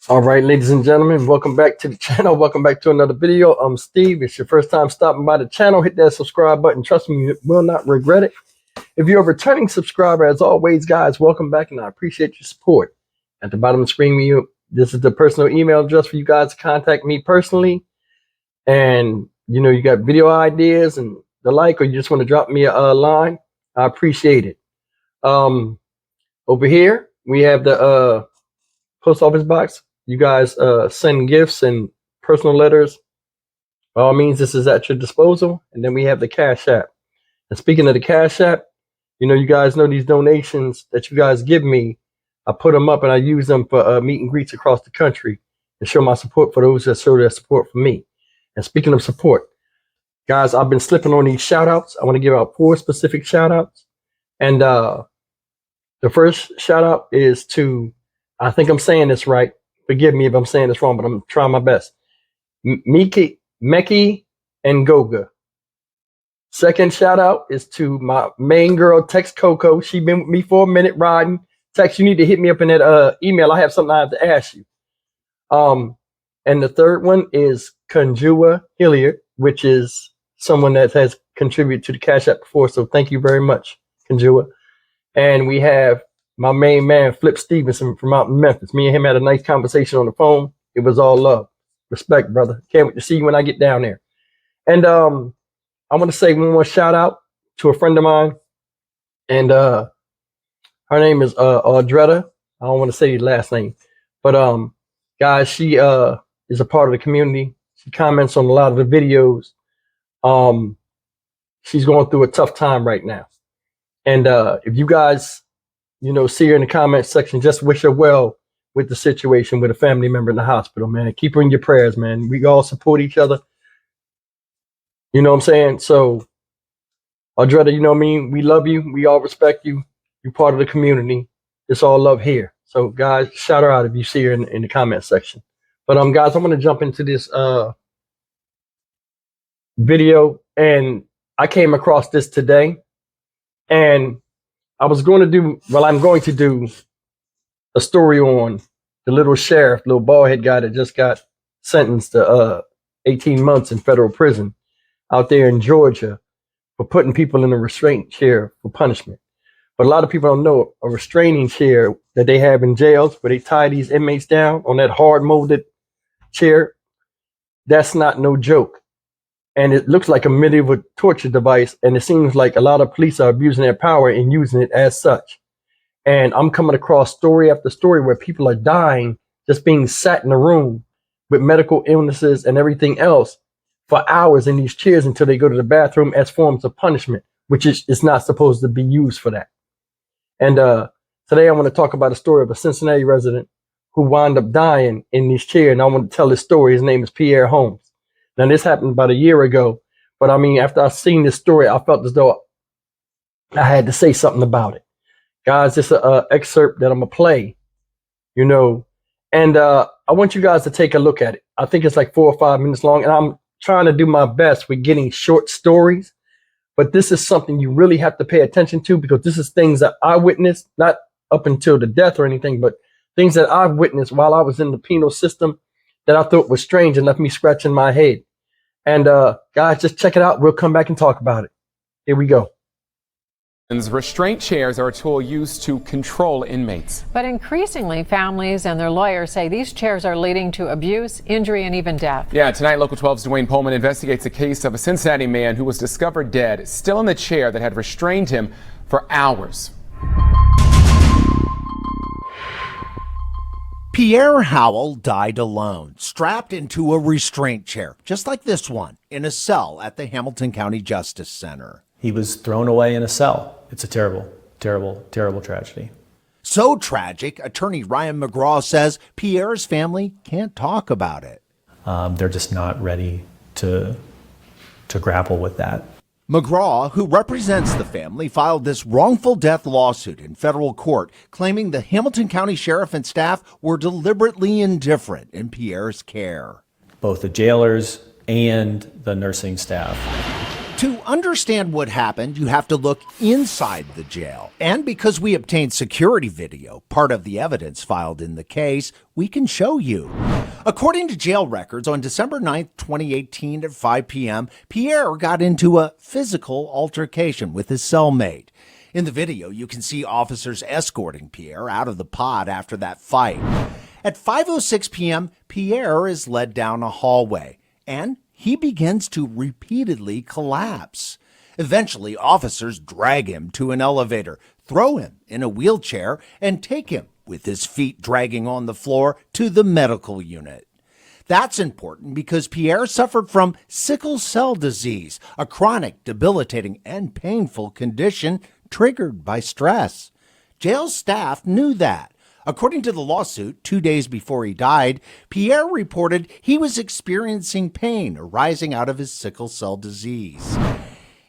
All right, ladies and gentlemen, welcome back to the channel. Welcome back to another video. I'm Steve. It's your first time stopping by the channel. Hit that subscribe button. Trust me, you will not regret it. If you're a returning subscriber, as always, guys, welcome back, and I appreciate your support. At the bottom of the screen, this is the personal email address for you guys to contact me personally. And, you got video ideas and the like, or you just want to drop me a line, I appreciate it. Over here, we have the post office box. You guys send gifts and personal letters. By all means, this is at your disposal. And then we have the Cash App. And speaking of the Cash App, you guys know these donations that you guys give me. I put them up and I use them for meet and greets across the country and show my support for those that show their support for me. And speaking of support, guys, I've been slipping on these shout outs. I want to give out 4 specific shout outs. And the first shout out is to, I think I'm saying this right. Forgive me if I'm saying this wrong, but I'm trying my best. Meki and Goga. Second shout out is to my main girl, Tex Coco. She been with me for a minute riding. Tex, you need to hit me up in that email. I have something I have to ask you. And the third one is Conjua Hilliard, which is someone that has contributed to the Cash App before. So thank you very much, Conjua. And we have my main man, Flip Stevenson from out in Memphis. Me and him had a nice conversation on the phone. It was all love. Respect, brother. Can't wait to see you when I get down there. And I want to say one more shout out to a friend of mine. And her name is Audretta. I don't want to say the last name. But guys, she is a part of the community. She comments on a lot of the videos. She's going through a tough time right now. And if you guys see her in the comments section, just wish her well with the situation with a family member in the hospital, man. Keep her in your prayers, man. We all support each other. You know what I'm saying? So, Audretta, you know what I mean? We love you. We all respect you. You're part of the community. It's all love here. So, guys, shout her out if you see her in the comment section. But, guys, I'm going to jump into this video. And I came across this today. And I'm going to do a story on the little sheriff, little bald-head guy that just got sentenced to 18 months in federal prison out there in Georgia for putting people in a restraint chair for punishment. But a lot of people don't know a restraining chair that they have in jails where they tie these inmates down on that hard molded chair. That's not no joke. And it looks like a medieval torture device. And it seems like a lot of police are abusing their power and using it as such. And I'm coming across story after story where people are dying just being sat in a room with medical illnesses and everything else for hours in these chairs until they go to the bathroom as forms of punishment, which is not supposed to be used for that. And today I want to talk about a story of a Cincinnati resident who wound up dying in this chair. And I want to tell this story. His name is Pierre Holmes. Now, this happened about a year ago, but I mean, after I seen this story, I felt as though I had to say something about it. Guys, it's an excerpt that I'm going to play, and I want you guys to take a look at it. I think it's like 4 or 5 minutes long, and I'm trying to do my best with getting short stories, but this is something you really have to pay attention to because this is things that I witnessed, not up until the death or anything, but things that I've witnessed while I was in the penal system that I thought was strange and left me scratching my head. And guys, just check it out. We'll come back and talk about it. Here we go. Restraint chairs are a tool used to control inmates. But increasingly, families and their lawyers say these chairs are leading to abuse, injury, and even death. Yeah, tonight, Local 12's Dwayne Pullman investigates a case of a Cincinnati man who was discovered dead, still in the chair that had restrained him for hours. Pierre Howell died alone, strapped into a restraint chair, just like this one, in a cell at the Hamilton County Justice Center. He was thrown away in a cell. It's a terrible, terrible, terrible tragedy. So tragic, attorney Ryan McGraw says Pierre's family can't talk about it. They're just not ready to grapple with that. McGraw, who represents the family, filed this wrongful death lawsuit in federal court, claiming the Hamilton County Sheriff and staff were deliberately indifferent in Pierre's care. Both the jailers and the nursing staff To understand what happened, you have to look inside the jail. And because we obtained security video, part of the evidence filed in the case, we can show you. According to jail records, on December 9th, 2018 at 5 p.m., Pierre got into a physical altercation with his cellmate. In the video, you can see officers escorting Pierre out of the pod after that fight. At 5:06 p.m., Pierre is led down a hallway, and he begins to repeatedly collapse. Eventually, officers drag him to an elevator, throw him in a wheelchair, and take him, with his feet dragging on the floor, to the medical unit. That's important because Pierre suffered from sickle cell disease, a chronic, debilitating, and painful condition triggered by stress. Jail staff knew that. According to the lawsuit, 2 days before he died, Pierre reported he was experiencing pain arising out of his sickle cell disease.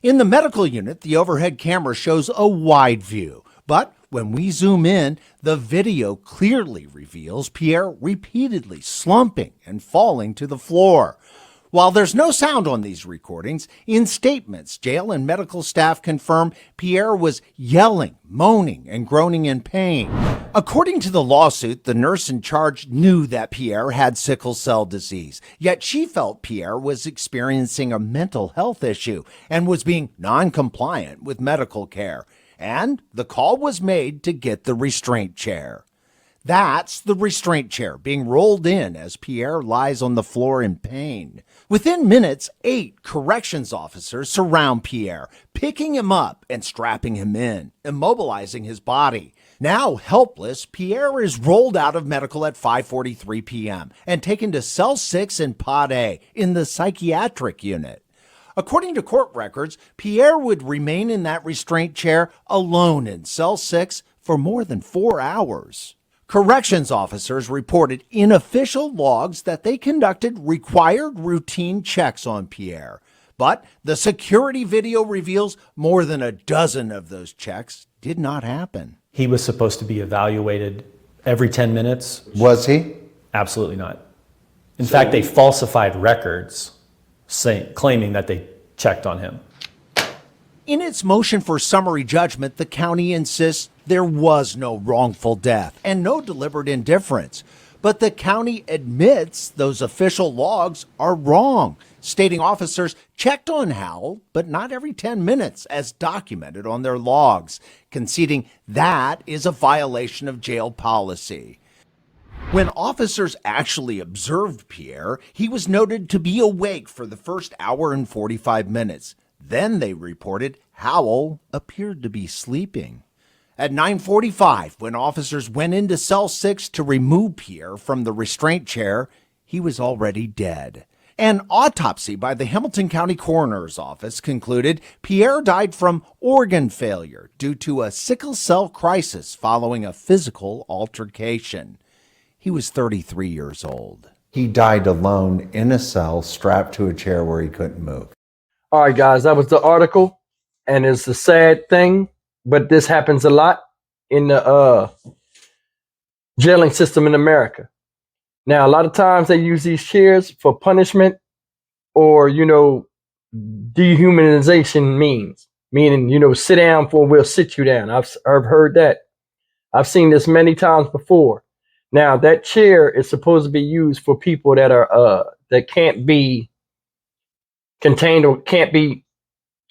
In the medical unit, the overhead camera shows a wide view, but when we zoom in, the video clearly reveals Pierre repeatedly slumping and falling to the floor. While there's no sound on these recordings, in statements, jail and medical staff confirm Pierre was yelling, moaning, and groaning in pain. According to the lawsuit, the nurse in charge knew that Pierre had sickle cell disease, yet she felt Pierre was experiencing a mental health issue and was being non-compliant with medical care. And the call was made to get the restraint chair. That's the restraint chair being rolled in as Pierre lies on the floor in pain. Within minutes, 8 corrections officers surround Pierre, picking him up and strapping him in, immobilizing his body. Now helpless, Pierre is rolled out of medical at 5:43 p.m. and taken to Cell 6 in Pod A in the psychiatric unit. According to court records, Pierre would remain in that restraint chair alone in Cell 6 for more than 4 hours. Corrections officers reported in official logs that they conducted required routine checks on Pierre. But the security video reveals more than a dozen of those checks did not happen. He was supposed to be evaluated every 10 minutes. Was he? Absolutely not. In fact, they falsified records claiming that they checked on him. In its motion for summary judgment, the county insists there was no wrongful death and no deliberate indifference. But the county admits those official logs are wrong, stating officers checked on Howell, but not every 10 minutes as documented on their logs, conceding that is a violation of jail policy. When officers actually observed Pierre, he was noted to be awake for the first hour and 45 minutes. Then they reported Howell appeared to be sleeping. At 9:45, when officers went into Cell 6 to remove Pierre from the restraint chair, he was already dead. An autopsy by the Hamilton County Coroner's Office concluded Pierre died from organ failure due to a sickle cell crisis following a physical altercation. He was 33 years old. He died alone in a cell, strapped to a chair where he couldn't move. All right, guys, that was the article, and it's a sad thing, but this happens a lot in the jailing system in America. Now, a lot of times they use these chairs for punishment or, dehumanization meaning, sit down for we'll sit you down. I've heard that. I've seen this many times before. Now, that chair is supposed to be used for people that are that can't be contained or can't be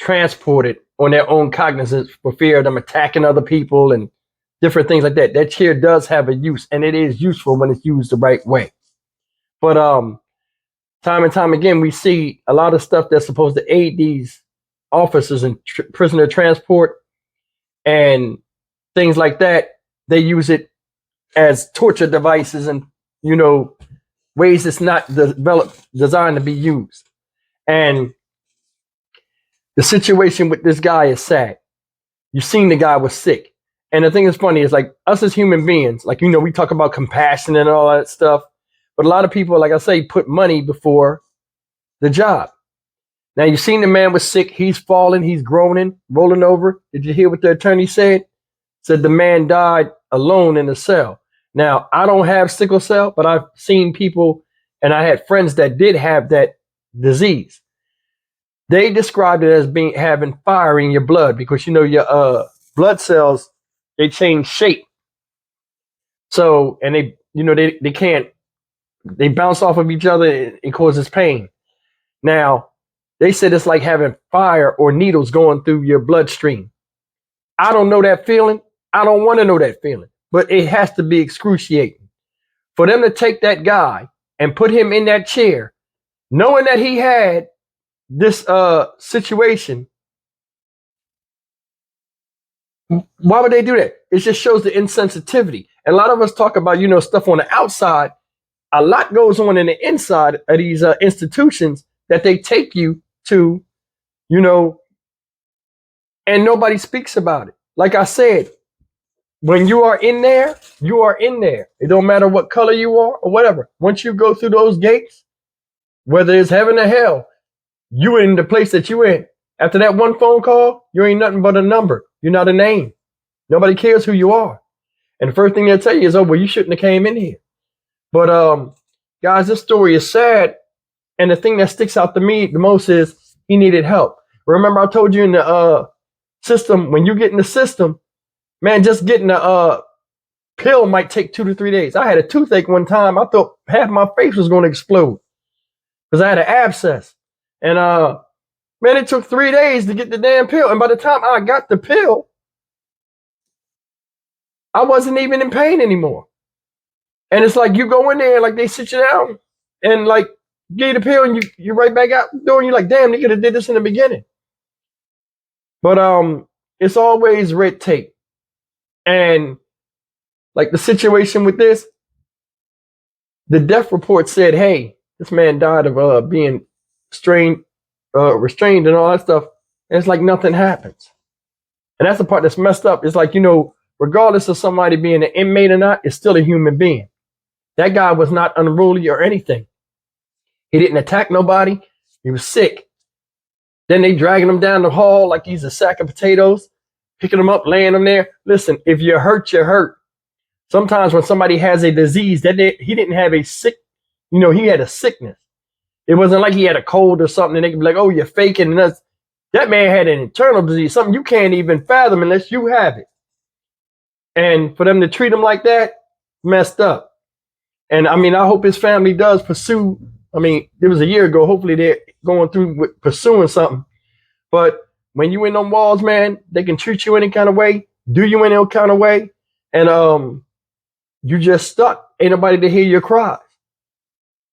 transported on their own cognizance for fear of them attacking other people and different things like that. That chair does have a use, and it is useful when it's used the right way. But time and time again, we see a lot of stuff that's supposed to aid these officers in prisoner transport and things like that. They use it as torture devices and, ways it's not designed to be used. And the situation with this guy is sad. You've seen the guy was sick. And the thing that's funny is, like, us as human beings, like, we talk about compassion and all that stuff. But a lot of people, like I say, put money before the job. Now, you've seen the man was sick. He's falling. He's groaning, rolling over. Did you hear what the attorney said? Said the man died alone in a cell. Now, I don't have sickle cell, but I've seen people, and I had friends that did have that disease. They described it as having fire in your blood because your blood cells, they change shape. So, and they can't, they bounce off of each other. It causes pain. Now, they said it's like having fire or needles going through your bloodstream. I don't know that feeling. I don't want to know that feeling, but it has to be excruciating for them to take that guy and put him in that chair, knowing that he had this situation. Why would they do that? It just shows the insensitivity. And a lot of us talk about, stuff on the outside. A lot goes on in the inside of these institutions that they take you to, and nobody speaks about it. Like I said, when you are in there, you are in there. It don't matter what color you are or whatever. Once you go through those gates, whether it's heaven or hell, you in the place that you in. After that one phone call, you ain't nothing but a number. You're not a name. Nobody cares who you are. And the first thing they'll tell you is, oh, well, you shouldn't have came in here. But guys, this story is sad. And the thing that sticks out to me the most is he needed help. Remember, I told you in the system, when you get in the system, man, just getting a pill might take 2 to 3 days. I had a toothache one time. I thought half my face was going to explode because I had an abscess. And man, it took 3 days to get the damn pill. And by the time I got the pill, I wasn't even in pain anymore. And it's like you go in there, like they sit you down and like get the pill, and you right back out the door, and you're like, damn, they could have did this in the beginning. But it's always red tape. And like the situation with this, the death report said, hey, this man died of being restrained and all that stuff. And it's like nothing happens. And that's the part that's messed up. It's like, regardless of somebody being an inmate or not, it's still a human being. That guy was not unruly or anything. He didn't attack nobody. He was sick. Then they dragging him down the hall like he's a sack of potatoes, picking him up, laying him there. Listen, if you're hurt, you're hurt. Sometimes when somebody has a disease, he didn't have a sick, he had a sickness. It wasn't like he had a cold or something and they could be like, oh, you're faking. And that man had an internal disease, something you can't even fathom unless you have it. And for them to treat him like that, messed up. And I mean, I hope his family does pursue. I mean, it was a year ago. Hopefully they're going through with pursuing something. But when you in them walls, man, they can treat you any kind of way, do you any kind of way. And you just stuck. Ain't nobody to hear your cries.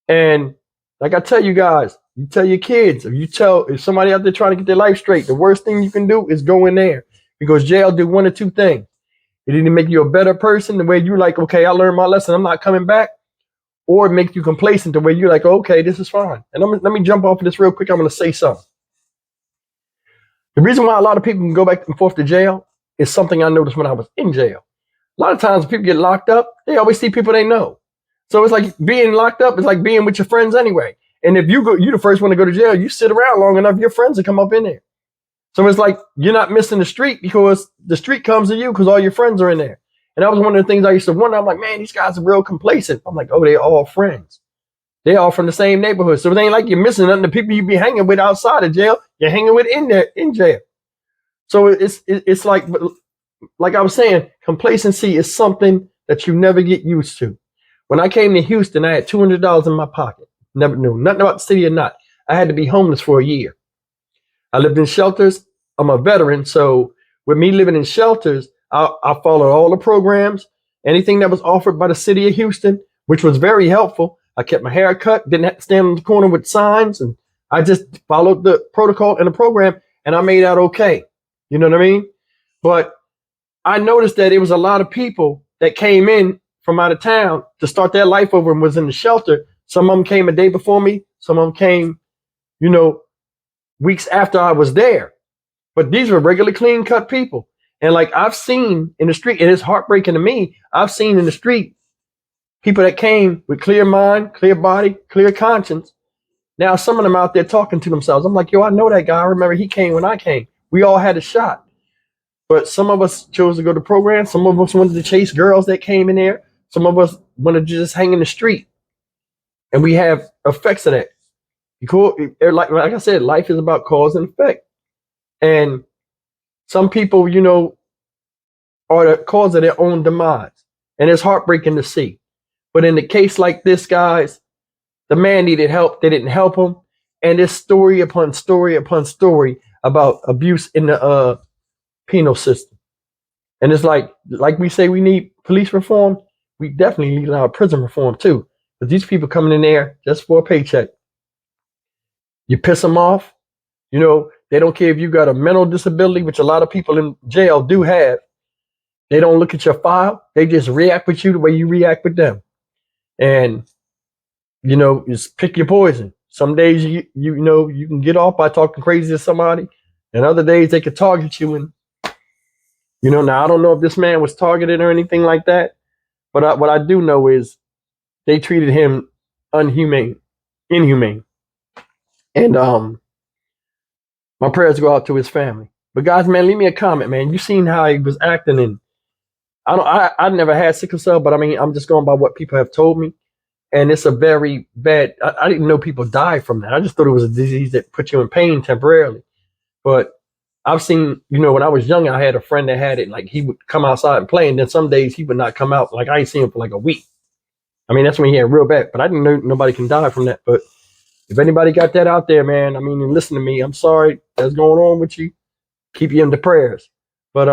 And like I tell you guys, you tell your kids, if somebody out there trying to get their life straight, the worst thing you can do is go in there, because jail do one or two things. It either make you a better person the way you're like, okay, I learned my lesson, I'm not coming back, or it makes you complacent the way you're like, okay, this is fine. And let me jump off of this real quick. I'm going to say something. The reason why a lot of people can go back and forth to jail is something I noticed when I was in jail. A lot of times when people get locked up, they always see people they know. So it's like being locked up is like being with your friends anyway. And if you the first one to go to jail, you sit around long enough, your friends will come up in there. So it's like you're not missing the street because the street comes to you because all your friends are in there. And that was one of the things I used to wonder. I'm like, man, these guys are real complacent. I'm like, oh, they're all friends. They all from the same neighborhood. So it ain't like you're missing nothing. The people you be hanging with outside of jail, you're hanging with in jail. So it's like I was saying, complacency is something that you never get used to. When I came to Houston, I had $200 in my pocket. Never knew nothing about the city or not. I had to be homeless for a year. I lived in shelters. I'm a veteran. So with me living in shelters, I followed all the programs, anything that was offered by the city of Houston, which was very helpful. I kept my hair cut, didn't have to stand on the corner with signs, and I just followed the protocol and the program, and I made out okay. You know what I mean? But I noticed that it was a lot of people that came in from out of town to start their life over and was in the shelter. Some of them came a day before me. Some of them came, weeks after I was there. But these were regular clean cut people. And like I've seen in the street, and it's heartbreaking to me, I've seen in the street people that came with clear mind, clear body, clear conscience. Now some of them out there talking to themselves. I'm like, yo, I know that guy. I remember he came when I came. We all had a shot. But some of us chose to go to programs. Some of us wanted to chase girls that came in there. Some of us wanted to just hang in the street. And we have effects of that. Like I said, life is about cause and effect. And some people, you know, are the cause of their own demise. And it's heartbreaking to see. But in the case like this, guys, the man needed help. They didn't help him. And there's story upon story upon story about abuse in the penal system. And it's like we say we need police reform, we definitely need our prison reform too. But these people coming in there just for a paycheck. You piss them off, you know, they don't care if you got a mental disability, which a lot of people in jail do have. They don't look at your file. They just react with you the way you react with them. And, you know, just pick your poison. Some days, you know, you can get off by talking crazy to somebody. And other days they could target you. And, you know, now I don't know if this man was targeted or anything like that. But what I do know is they treated him inhumane. And my prayers go out to his family. But guys, man, leave me a comment, man. You seen how he was acting, and I never had sickle cell, but I mean, I'm just going by what people have told me. And it's a very bad, I didn't know people die from that. I just thought it was a disease that put you in pain temporarily. But I've seen, you know, when I was young, I had a friend that had it. Like, he would come outside and play, and then some days he would not come out. Like, I ain't seen him for like a week. I mean, that's when he had real bad. But I didn't know nobody can die from that. But if anybody got that out there, man, I mean, and listen to me, I'm sorry that's going on with you. Keep you in the prayers. But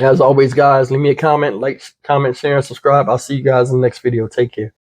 as always, guys, leave me a comment, like, comment, share, and subscribe. I'll see you guys in the next video. Take care.